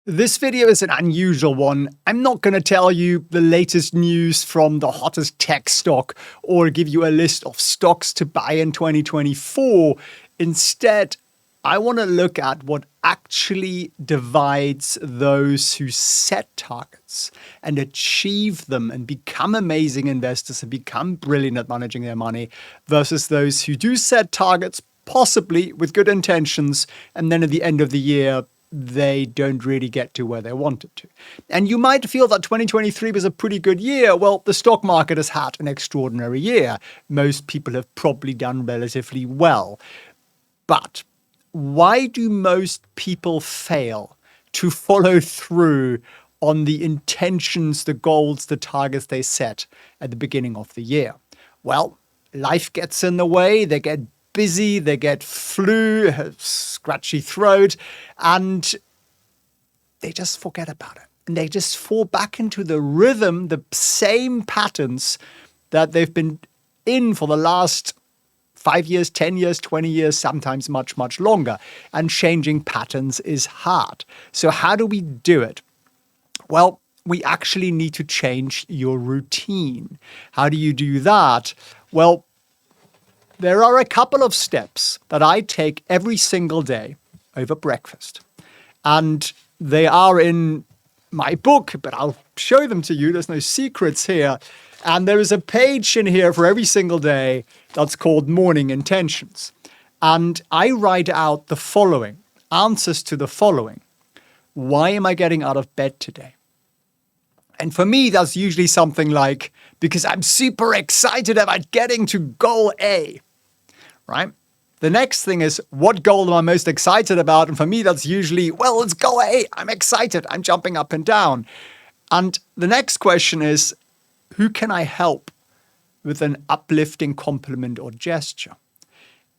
This video is an unusual one. I'm not going to tell you the latest news from the hottest tech stock or give you a list of stocks to buy in 2024. Instead, I want to look at what actually divides those who set targets and achieve them and become amazing investors and become brilliant at managing their money versus those who do set targets, possibly with good intentions, and then at the end of the year, they don't really get to where they wanted to. And you might feel that 2023 was a pretty good year. Well, the stock market has had an extraordinary year. Most people have probably done relatively well. But why do most people fail to follow through on the intentions, the goals, the targets they set at the beginning of the year? Well, life gets in the way. They get busy, they get flu, scratchy throat, and they just forget about it. And they just fall back into the rhythm, the same patterns that they've been in for the last 5 years, 10 years, 20 years, sometimes much, much longer. And changing patterns is hard. So how do we do it? Well, we actually need to change your routine. How do you do that? Well, there are a couple of steps that I take every single day over breakfast. And they are in my book, but I'll show them to you. There's no secrets here. And there is a page in here for every single day that's called Morning Intentions. And I write out the following, answers to the following. Why am I getting out of bed today? And for me, that's usually something like, because I'm super excited about getting to goal A. Right? The next thing is, what goal am I most excited about? And for me, that's usually, well, it's goal A. I'm excited. I'm jumping up and down. And the next question is, who can I help with an uplifting compliment or gesture?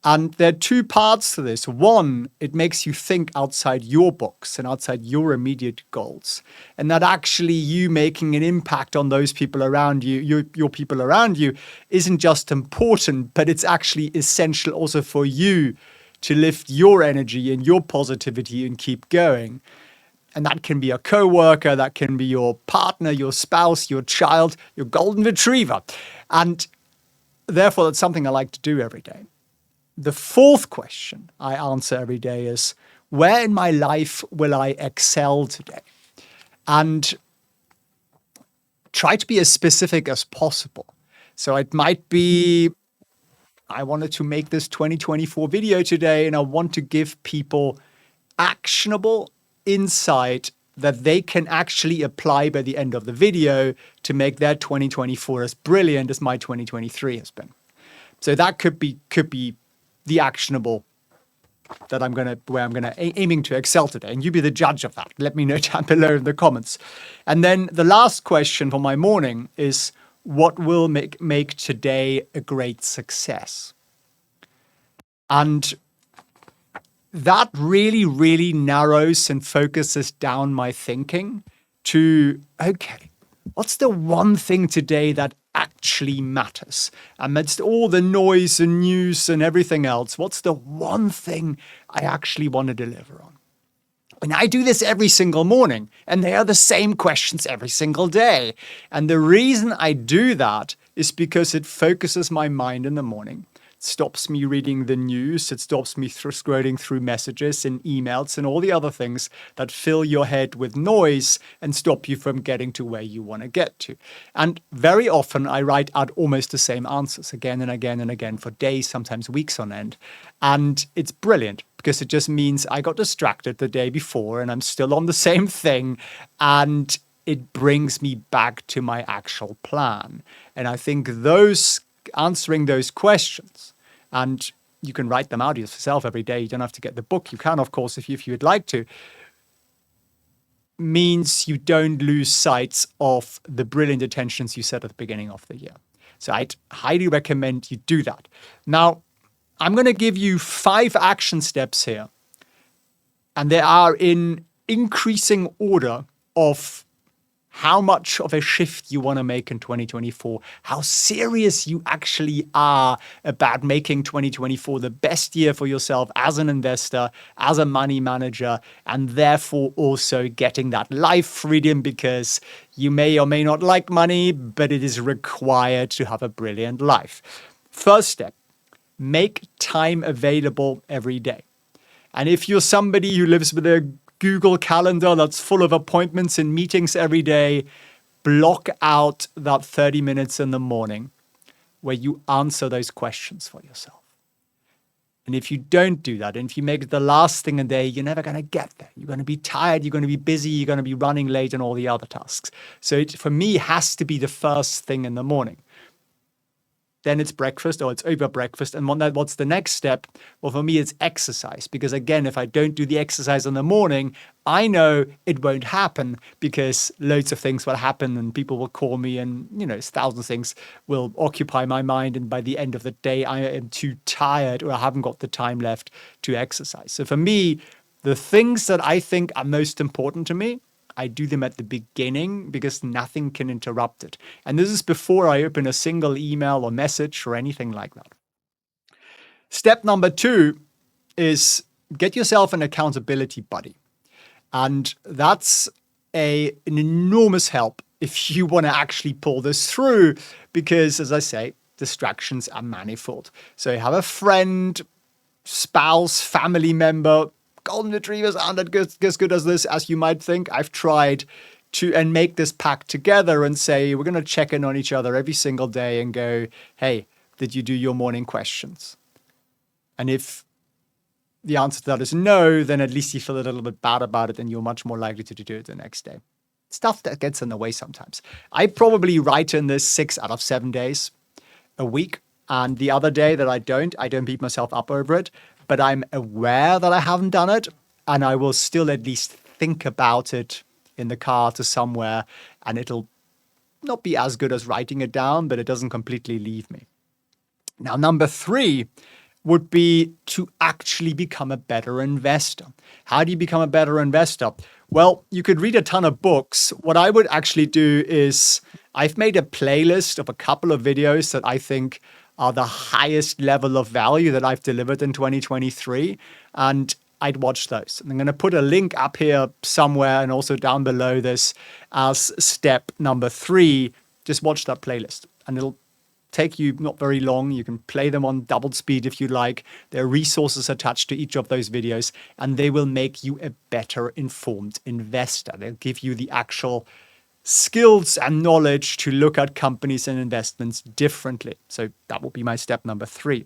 And there are two parts to this. One, it makes you think outside your box and outside your immediate goals. And that actually you making an impact on those people around you, your people around you, isn't just important, but it's actually essential also for you to lift your energy and your positivity and keep going. And that can be a coworker, that can be your partner, your spouse, your child, your golden retriever. And therefore, that's something I like to do every day. The fourth question I answer every day is, where in my life will I excel today? And try to be as specific as possible. So it might be, I wanted to make this 2024 video today, and I want to give people actionable insight that they can actually apply by the end of the video to make their 2024 as brilliant as my 2023 has been. So that could be the actionable that where I'm gonna aiming to excel today, and you be the judge of that. Let me know down below in the comments. And then the last question for my morning is, what will make today a great success? And that really, really narrows and focuses down my thinking to, okay, what's the one thing today that actually matters? Amidst all the noise and news and everything else, what's the one thing I actually want to deliver on? And I do this every single morning, and they are the same questions every single day. And the reason I do that is because it focuses my mind in the morning. Stops me reading the news. It stops me scrolling through messages and emails and all the other things that fill your head with noise and stop you from getting to where you want to get to. And very often I write out almost the same answers again and again and again for days, sometimes weeks on end. And it's brilliant because it just means I got distracted the day before and I'm still on the same thing. And it brings me back to my actual plan. And I think answering those questions, and you can write them out yourself every day. You don't have to get the book. You can, of course, if you would like to, means you don't lose sight of the brilliant intentions you set at the beginning of the year. So I'd highly recommend you do that. Now, I'm going to give you 5 action steps here, and they are in increasing order of how much of a shift you want to make in 2024, how serious you actually are about making 2024 the best year for yourself as an investor, as a money manager, and therefore also getting that life freedom, because you may or may not like money, but it is required to have a brilliant life. First step, make time available every day. And if you're somebody who lives with a Google Calendar that's full of appointments and meetings every day, block out that 30 minutes in the morning where you answer those questions for yourself. And if you don't do that, and if you make it the last thing in the day, you're never going to get there. You're going to be tired, you're going to be busy, you're going to be running late and all the other tasks. So it, for me, has to be the first thing in the morning. Then it's breakfast, or it's over breakfast. And what's the next step? Well, for me, it's exercise. Because again, if I don't do the exercise in the morning, I know it won't happen, because loads of things will happen and people will call me, and, thousands of things will occupy my mind. And by the end of the day, I am too tired, or I haven't got the time left to exercise. So for me, the things that I think are most important to me, I do them at the beginning, because nothing can interrupt it. And this is before I open a single email or message or anything like that. Step number 2 is get yourself an accountability buddy. And that's an enormous help if you want to actually pull this through, because, as I say, distractions are manifold. So you have a friend, spouse, family member. Golden retrievers aren't as good as this as you might think. I've tried to and make this pact together and say, we're going to check in on each other every single day and go, hey, did you do your morning questions? And if the answer to that is no, then at least you feel a little bit bad about it and you're much more likely to do it the next day. Stuff that gets in the way sometimes. I probably write in this 6 out of 7 days a week. And the other day that I don't beat myself up over it. But I'm aware that I haven't done it, and I will still at least think about it in the car to somewhere, and it'll not be as good as writing it down, but it doesn't completely leave me. Now, number 3 would be to actually become a better investor. How do you become a better investor? Well, you could read a ton of books. What I would actually do is I've made a playlist of a couple of videos that I think are the highest level of value that I've delivered in 2023. And I'd watch those. And I'm going to put a link up here somewhere and also down below this as step number 3. Just watch that playlist and it'll take you not very long. You can play them on double speed if you like. There are resources attached to each of those videos, and they will make you a better informed investor. They'll give you the actual skills and knowledge to look at companies and investments differently. So that would be my step number 3.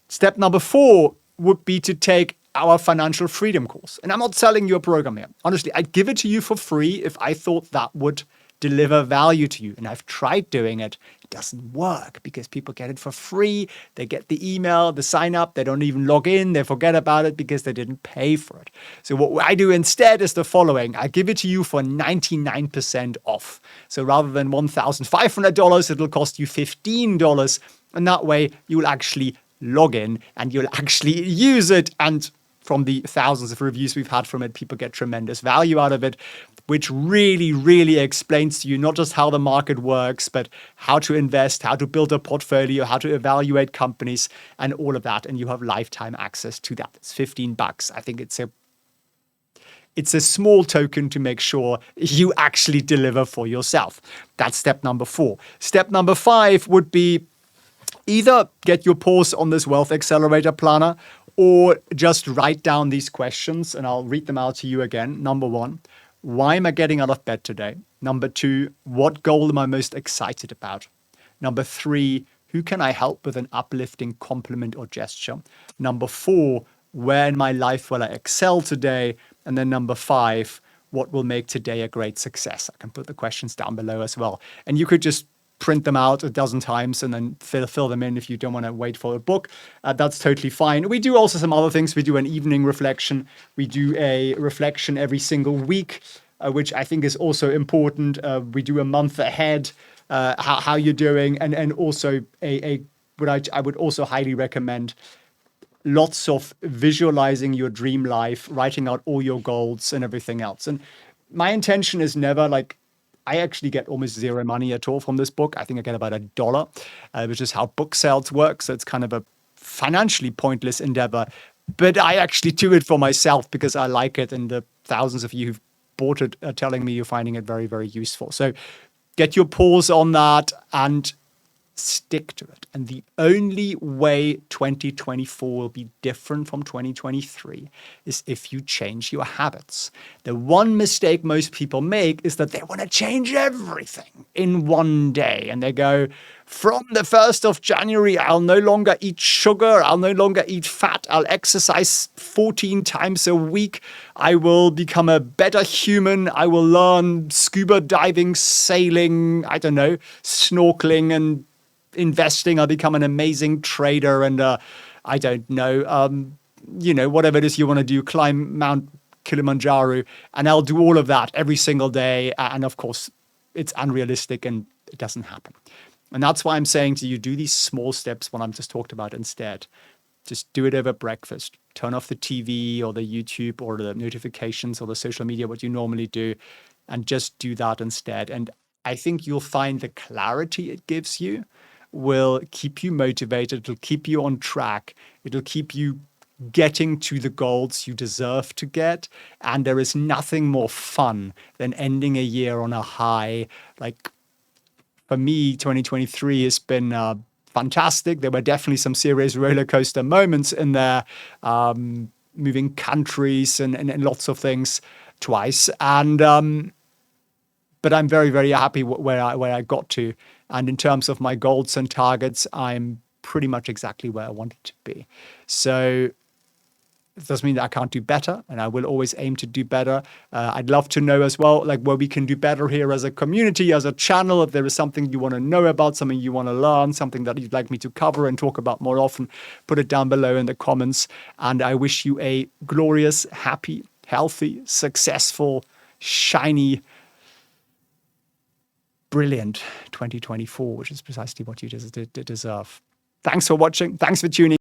Step number 4 would be to take our financial freedom course. And I'm not selling you a program here. Honestly, I'd give it to you for free if I thought that would deliver value to you. And I've tried doing it. It doesn't work because people get it for free. They get the email, the sign up. They don't even log in. They forget about it because they didn't pay for it. So what I do instead is the following. I give it to you for 99% off. So rather than $1,500, it'll cost you $15. And that way you will actually log in and you'll actually use it. And from the thousands of reviews we've had from it, people get tremendous value out of it, which really, really explains to you not just how the market works, but how to invest, how to build a portfolio, how to evaluate companies, and all of that. And you have lifetime access to that. It's $15. I think it's a small token to make sure you actually deliver for yourself. That's step number 4. Step number 5 would be either get your pause on this Wealth Accelerator Planner, or just write down these questions and I'll read them out to you again. Number 1, why am I getting out of bed today? Number 2, what goal am I most excited about? Number 3, who can I help with an uplifting compliment or gesture? Number 4, where in my life will I excel today? And then number 5, what will make today a great success? I can put the questions down below as well. And you could just print them out a dozen times and then fill them in if you don't want to wait for a book. That's totally fine. We do also some other things. We do an evening reflection. We do a reflection every single week, which I think is also important. We do a month ahead, how you're doing. And also what I would also highly recommend, lots of visualizing your dream life, writing out all your goals and everything else. And my intention is never like I actually get almost zero money at all from this book. I think I get about $1, which is how book sales work. So it's kind of a financially pointless endeavor. But I actually do it for myself because I like it. And the thousands of you who've bought it are telling me you're finding it very, very useful. So get your paws on that and stick to it. And the only way 2024 will be different from 2023 is if you change your habits. The one mistake most people make is that they want to change everything in one day. And they go, from the 1st of January, I'll no longer eat sugar. I'll no longer eat fat. I'll exercise 14 times a week. I will become a better human. I will learn scuba diving, sailing, I don't know, snorkeling and investing. I'll become an amazing trader and I don't know, whatever it is you want to do, climb Mount Kilimanjaro, and I'll do all of that every single day. And of course, it's unrealistic and it doesn't happen. And that's why I'm saying to you, do these small steps, what I'm just talked about instead. Just do it over breakfast. Turn off the TV or the YouTube or the notifications or the social media, what you normally do, and just do that instead. And I think you'll find the clarity it gives you will keep you motivated. It'll keep you on track. It'll keep you getting to the goals you deserve to get. And there is nothing more fun than ending a year on a high. Like for me, 2023 has been fantastic. There were definitely some serious roller coaster moments in there, moving countries and lots of things twice. And but I'm very, very happy where I got to. And in terms of my goals and targets, I'm pretty much exactly where I wanted to be. So it doesn't mean that I can't do better, and I will always aim to do better. I'd love to know as well, like where we can do better here as a community, as a channel. If there is something you want to know about, something you want to learn, something that you'd like me to cover and talk about more often, put it down below in the comments. And I wish you a glorious, happy, healthy, successful, shiny, brilliant 2024, which is precisely what you deserve. Thanks for watching. Thanks for tuning in.